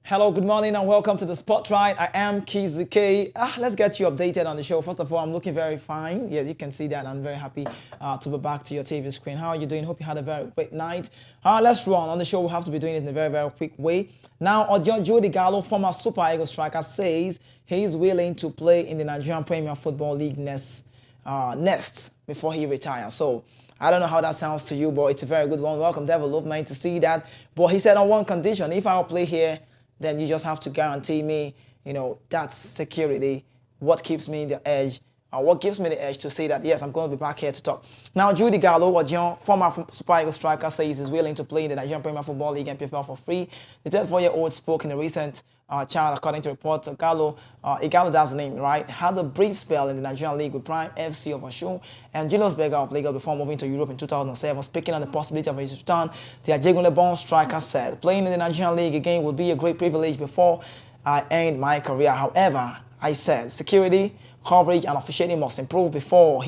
Hello, good morning, and welcome to the Spotlight. I am Kizuke. Let's get you updated on the show. First of all, I'm looking very fine. Yes, you can see that. I'm very happy to be back to your TV screen. How are you doing? Hope you had a very great night. Let's run. On the show, we have to be doing it in a very, very quick way. Now, Ighalo, former Super Eagles striker, says he is willing to play in the Nigerian Premier Football League next before he retires. So, I don't know how that sounds to you, but it's a very good one. Welcome development to see that. But he said on one condition, if I'll play here, then you just have to guarantee me, that's security, what keeps me in the edge, or what gives me the edge to say that, yes, I'm going to be back here to talk. Now, Ighalo, former Super Eagles striker, says he's willing to play in the Nigerian Premier Football League Npfl for free. The 34-year-old spoke in a recent chat, according to reports. Ighalo, that's the name, right? Had a brief spell in the Nigerian League with Prime FC of Osun and Julius Berger of Lagos before moving to Europe in 2007. Speaking on the possibility of his return, the Ajegunle-born striker said, "Playing in the Nigerian League again would be a great privilege before I end my career. However, I said security, coverage, and officiating must improve before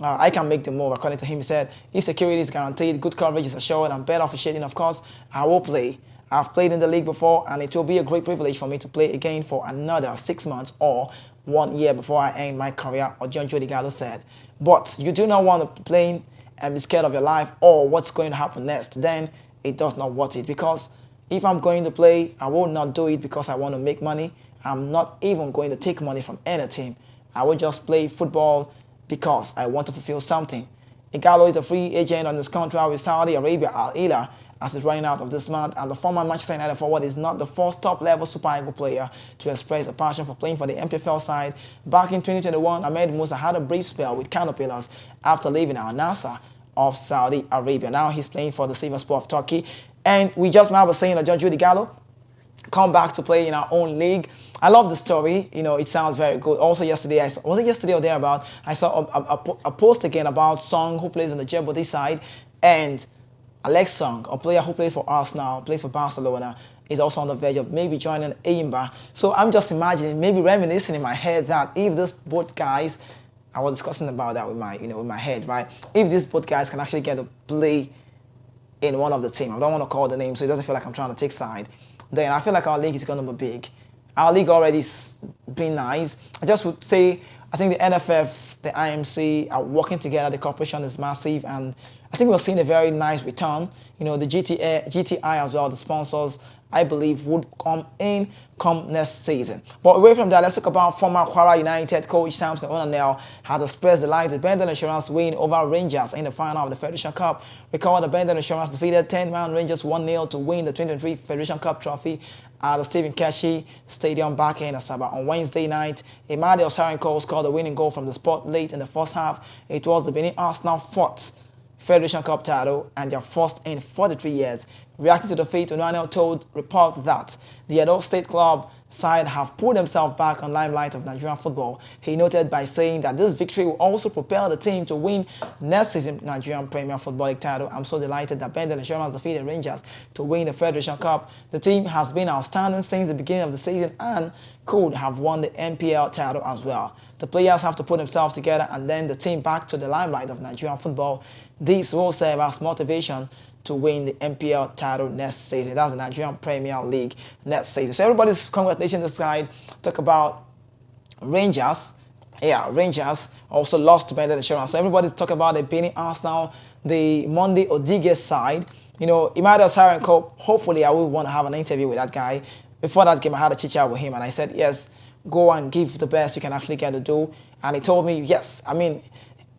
I can make the move." According to him, he said, "If security is guaranteed, good coverage is assured, and better officiating, of course, I will play. I've played in the league before, and it will be a great privilege for me to play again for another 6 months or 1 year before I end my career," Ighalo said. "But you do not want to play and be scared of your life or what's going to happen next. Then it does not worth it. Because if I'm going to play, I will not do it because I want to make money. I'm not even going to take money from any team. I will just play football because I want to fulfill something." Ighalo is a free agent on his contract with Saudi Arabia Al-Hilal as it's running out of this month, and the former Manchester United forward is not the first top-level Super Eagle player to express a passion for playing for the Npfl side. Back in 2021, Ahmed Musa had a brief spell with Kano Pillars after leaving Al Nassr of Saudi Arabia. Now he's playing for the Silver Sport of Turkey, and we just now were saying that Ighalo come back to play in our own league. I love the story. It sounds very good. Also yesterday, was it yesterday or thereabout, I saw a post again about Song, who plays on the Djibouti side, and Alex Song, a player who plays for Arsenal, plays for Barcelona, is also on the verge of maybe joining Eimba. So I'm just imagining, maybe reminiscing in my head that if these both guys, I was discussing about that with my head, right? If these both guys can actually get to play in one of the team, I don't want to call the name so it doesn't feel like I'm trying to take side, then I feel like our league is going to be big. Our league already's been nice. I just would say, I think the NFF, the IMC are working together. The cooperation is massive, and I think we're seeing a very nice return. The GTI as well, the sponsors, I believe, would come next season. But away from that, let's talk about former Kwara United coach Samson Onanel has expressed delight with Bendel Insurance win over Rangers in the final of the Federation Cup. Recall that Bendel Insurance defeated 10-man Rangers 1-0 to win the 2023 Federation Cup trophy at the Stephen Keshi Stadium back in Asaba on Wednesday night. Imadi Osarenko scored the winning goal from the spot late in the first half. It was the Benin Arsenal fourth Federation Cup title and their first in 43 years. Reacting to the defeat, Onanel told reports that the Edo State Club side have put themselves back on limelight of Nigerian football. He noted by saying that this victory will also propel the team to win next season's Nigerian Premier Football League title. "I'm so delighted that Bendel Insurance defeated Rangers to win the Federation Cup. The team has been outstanding since the beginning of the season and could have won the NPL title as well. The players have to put themselves together and then the team back to the limelight of Nigerian football. This will serve as motivation to win the NPL title next season." That's the Nigerian Premier League next season. So everybody's congratulating this guy. Talk about Rangers. Yeah, Rangers also lost to Bendel Insurance. So everybody's talking about the Benin Arsenal, the Monday Odige side. Imadi Osarenko, hopefully I will want to have an interview with that guy. Before that game, I had a chit-chat with him, and I said, yes, go and give the best you can actually get to do. And he told me, yes, I mean,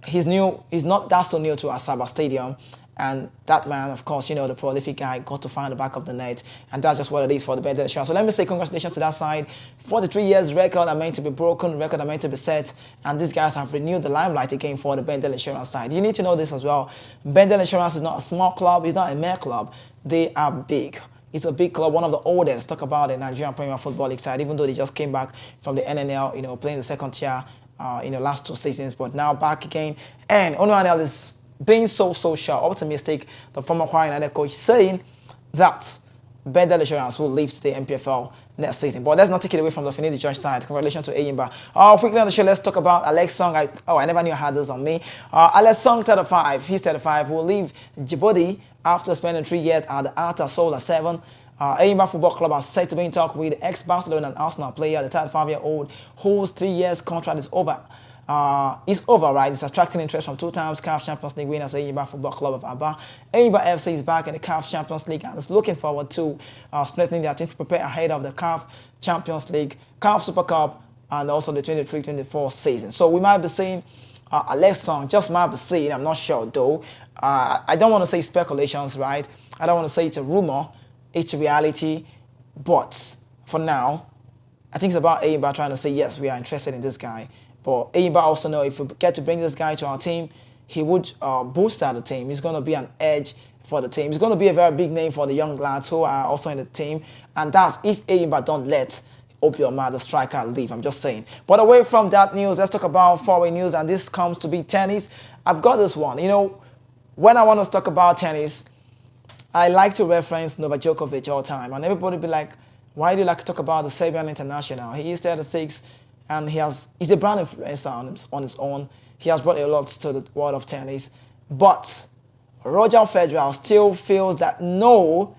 he's not that so new to Asaba Stadium. And that man, of course, the prolific guy, got to find the back of the net. And that's just what it is for the Bendel Insurance. So let me say congratulations to that side. 43 years record are meant to be broken, record are meant to be set. And these guys have renewed the limelight again for the Bendel Insurance side. You need to know this as well. Bendel Insurance is not a small club. It's not a mere club. They are big. It's a big club, one of the oldest. Talk about the Nigerian Premier Football League side, even though they just came back from the NNL, playing the second tier, last 2 seasons, but now back again. And Onanel is being so sure, optimistic, the former Kwara United coach, saying that Bendel Insurance will lift the Npfl next season. But let's not take it away from the Finidi George side. Congratulations to Eimba. Quickly on the show, let's talk about Alex Song. I never knew I had this on me. Alex Song, 35. He's 35. Will leave Djibouti after spending 3 years at the Alta Solar 7 Enyimba Football Club are set to be in talk with ex-Barcelona and Arsenal player. The 35-year-old, whose 3 years contract is over. Right? It's attracting interest from 2 times CAF Champions League winners Enyimba Football Club of Aba. Enyimba FC is back in the CAF Champions League and is looking forward to strengthening their team to prepare ahead of the CAF Champions League, CAF Super Cup, and also the 23-24 season. So we might be seeing a less song, just might be seeing, I'm not sure though. I don't want to say speculations, right? I don't want to say it's a rumor, it's a reality, but for now, I think it's about Enyimba trying to say, yes, we are interested in this guy. But Enyimba also know if we get to bring this guy to our team, he would boost out the team. He's going to be an edge for the team. He's going to be a very big name for the young lads who are also in the team. And that's if Enyimba don't let Obioma, the striker, leave. I'm just saying. But away from that news, let's talk about foreign news. And this comes to be tennis. I've got this one. You know, when I want to talk about tennis, I like to reference Novak Djokovic all the time. And everybody be like, why do you like to talk about the Serbian international? He is 36 and he's a brand influencer on his own. He has brought a lot to the world of tennis. But Roger Federer still feels that no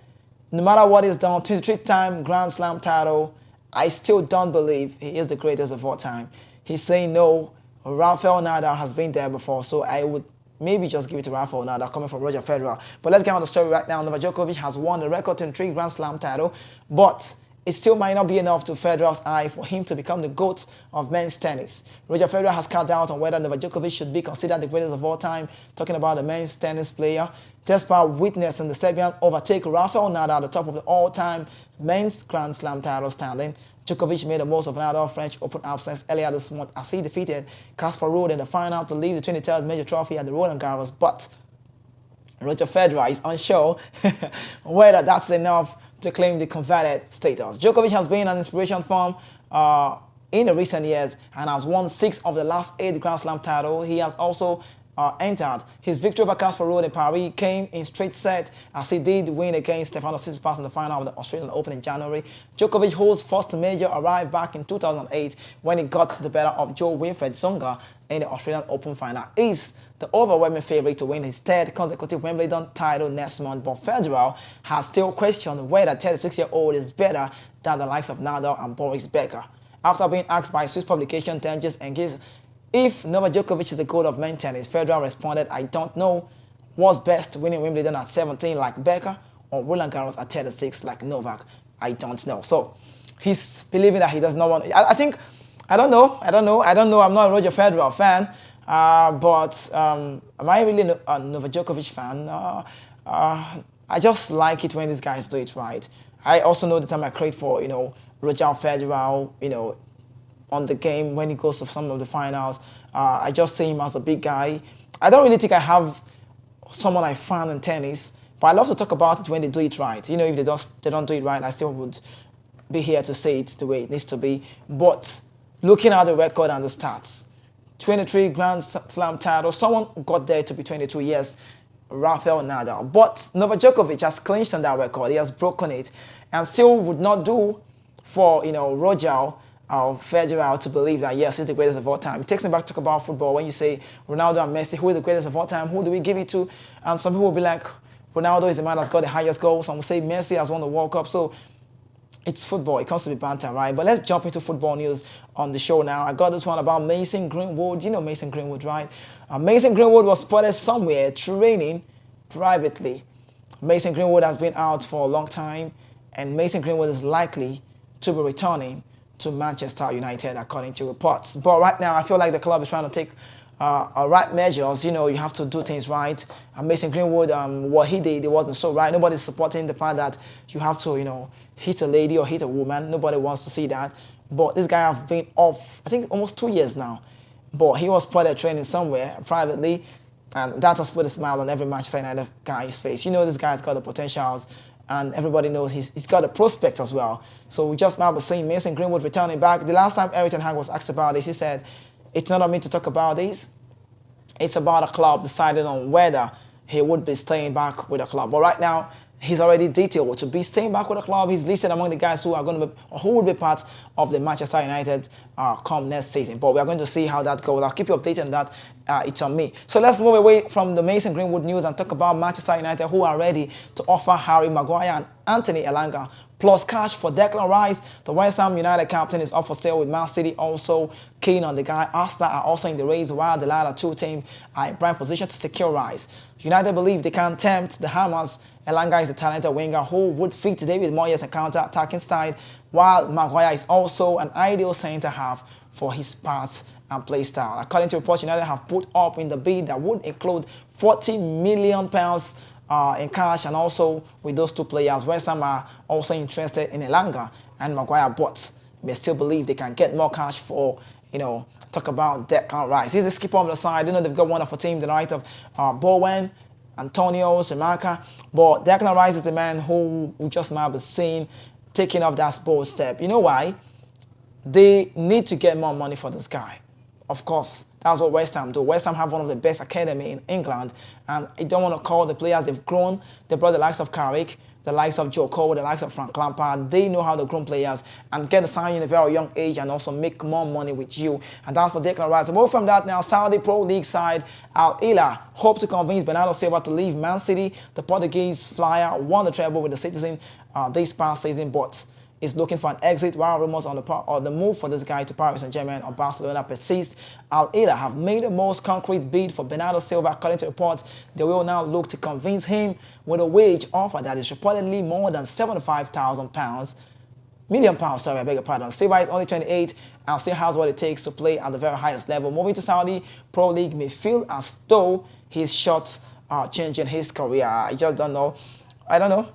matter what he's done, 23-time Grand Slam title, I still don't believe he is the greatest of all time. He's saying no, Rafael Nadal has been there before, so I would maybe just give it to Rafael Nadal coming from Roger Federer. But let's get on the story right now. Novak Djokovic has won the record 23 Grand Slam title, but it still might not be enough to Federer's eye for him to become the GOAT of men's tennis. Roger Federer has cast doubt on whether Novak Djokovic should be considered the greatest of all time, talking about the men's tennis player, despite witnessing the Serbian overtake Rafael Nadal at the top of the all-time men's Grand Slam title standing. Djokovic made the most of another French Open absence earlier this month as he defeated Casper Ruud in the final to leave the 23rd major trophy at the Roland Garros. But Roger Federer is unsure whether that's enough to claim the coveted status. Djokovic has been an inspiration form in the recent years and has won 6 of the last 8 Grand Slam titles. He has also entered. His victory over Casper Ruud in Paris came in straight set as he did win against Stefano Tsitsipas in the final of the Australian Open in January. Djokovic, whose first major arrived back in 2008 when he got the better of Joe Wilfred Tsonga in the Australian Open final, is the overwhelming favorite to win his 3rd consecutive Wimbledon title next month. But Federer has still questioned whether 36-year-old is better than the likes of Nadal and Boris Becker. After being asked by Swiss publication Tennis Engage if Novak Djokovic is the GOAT of men's tennis, Federer responded, I don't know what's best, winning Wimbledon at 17 like Becker or Roland Garros at 36 like Novak. I don't know. So he's believing that he does not want. I don't know. I'm not a Roger Federer fan, but am I really a Novak Djokovic fan? I just like it when these guys do it right. I also know the time I crave for, Roger Federer, on the game when he goes to some of the finals. I just see him as a big guy. I don't really think I have someone I fan in tennis, but I love to talk about it when they do it right. If they don't do it right, I still would be here to say it the way it needs to be. But looking at the record and the stats, 23 Grand Slam titles, someone got there to be 22 years, Rafael Nadal. But Novak Djokovic has clinched on that record. He has broken it and still would not do for, Roger Federer to believe that, yes, he's the greatest of all time. It takes me back to talk about football. When you say Ronaldo and Messi, who is the greatest of all time? Who do we give it to? And some people will be like, Ronaldo is the man that's got the highest goal. Some will say Messi has won the World Cup. So it's football. It comes to be banter, right? But let's jump into football news on the show now. I got this one about Mason Greenwood. You know Mason Greenwood, right? Mason Greenwood was spotted somewhere training privately. Mason Greenwood has been out for a long time, and Mason Greenwood is likely to be returning to Manchester United, according to reports. But right now, I feel like the club is trying to take right measures. You have to do things right. Mason Greenwood, what he did, it wasn't so right. Nobody's supporting the fact that you have to, hit a lady or hit a woman. Nobody wants to see that. But this guy has been off, I think, almost 2 years now. But he was spotted training somewhere privately, and that has put a smile on every Manchester United guy's face. This guy's got the potentials, and everybody knows he's got a prospect as well. So we just might be seeing Mason Greenwood returning back. The last time Eric Ten Hag was asked about this, he said, it's not on me to talk about this. It's about a club deciding on whether he would be staying back with the club. But right now, he's already detailed to be staying back with the club. He's listed among the guys who are going to be, or who will be part of the Manchester United come next season. But we are going to see how that goes. I'll keep you updated on that. It's on me. So let's move away from the Mason Greenwood news and talk about Manchester United, who are ready to offer Harry Maguire an Anthony Elanga plus cash for Declan Rice. The West Ham United captain is up for sale with Man City also keen on the guy. Arsenal are also in the race while the latter two teams are in prime position to secure Rice. United believe they can tempt the Hammers. Elanga is a talented winger who would fit David Moyes' counter-attacking style, while Maguire is also an ideal centre-half for his parts and play style. According to reports, United have put up in the bid that would include £40 million in cash, and also with those two players, West Ham are also interested in Elanga and Maguire, but may still believe they can get more cash for, talk about Declan Rice. He's the skipper on the side. They've got one of a team, the right of Bowen, Antonio, Samaka, but Declan Rice is the man who we just might be seen taking up that bold step. You know why? They need to get more money for this guy. Of course, that's what West Ham do. West Ham have one of the best academy in England, and I don't want to call the players they've grown. They brought the likes of Carrick, the likes of Joe Cole, the likes of Frank Lampard. They know how to groom players and get to sign you in a very young age and also make more money with you. And that's for Declan Rice. More from that now, Saudi Pro League side Ighalo hope to convince Bernardo Silva to leave Man City. The Portuguese flyer won the treble with the Citizen this past season, but is looking for an exit, while rumors on the move for this guy to Paris Saint-Germain or Barcelona persist. Ighalo have made the most concrete bid for Bernardo Silva. According to reports, they will now look to convince him with a wage offer that is reportedly more than £75,000. Million pounds, sorry, I beg your pardon. Silva is only 28 and still has what it takes to play at the very highest level. Moving to Saudi Pro League may feel as though his shots are changing his career. I just don't know. I don't know.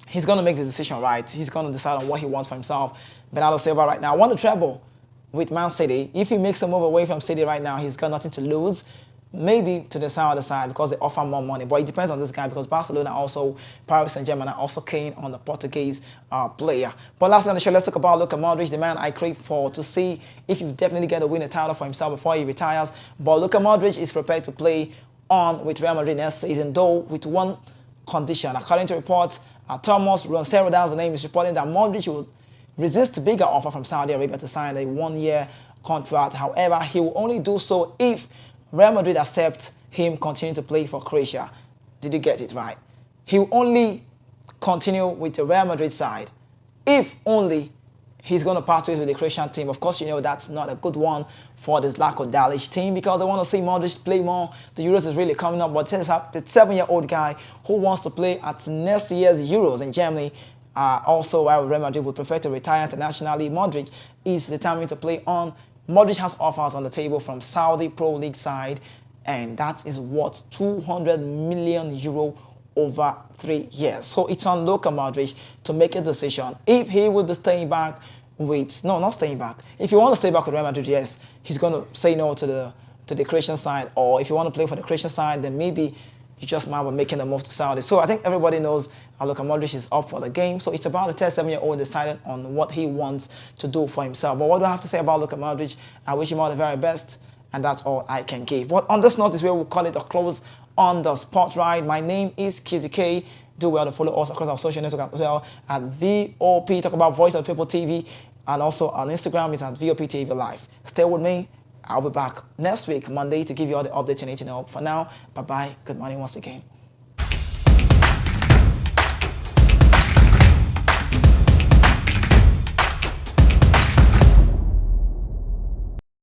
He's going to make the decision right. He's going to decide on what he wants for himself. Bernardo Silva right now won the treble with Man City. If he makes a move away from City right now, he's got nothing to lose. Maybe to the other side because they offer more money. But it depends on this guy because Barcelona also, Paris Saint-Germain are also keen on the Portuguese player. But lastly on the show, let's talk about Luka Modric, the man I crave for, to see if he definitely get to win a title for himself before he retires. But Luka Modric is prepared to play on with Real Madrid next season, though with one condition. According to reports, Thomas Roncero, that's the name, is reporting that Modric will resist a bigger offer from Saudi Arabia to sign a one-year contract. However, he will only do so if Real Madrid accepts him continue to play for Croatia. Did you get it right? He will only continue with the Real Madrid side if only he's going to part ways with the Croatian team. Of course, you know that's not a good one for this Zlatko Dalic team because they want to see Modric play more. The Euros is really coming up, but the 7-year-old guy who wants to play at next year's Euros in Germany, also while Real Madrid would prefer to retire internationally, Modric is determined to play on. Modric has offers on the table from Saudi Pro League side, and that is worth €200 million over 3 years. So it's on Luka Modric to make a decision if he will be staying back with, no, not staying back. If you want to stay back with Real Madrid, yes, he's going to say no to the Croatian side, or if you want to play for the Croatian side, then maybe you just might be making a move to Saudi. So I think everybody knows Luka Modric is up for the game. So it's about the 37-year-old deciding on what he wants to do for himself. But what do I have to say about Luka Modric? I wish him all the very best, and that's all I can give. But on this note is where we'll call it a close on the Spot Ride. My name is Kizzy K. Do well to follow us across our social network as well at VOP, talk about Voice of People TV, and also on Instagram is at VOP TV Live. Stay with me. I'll be back next week, Monday, to give you all the updates you need to know. For now, bye-bye. Good morning once again.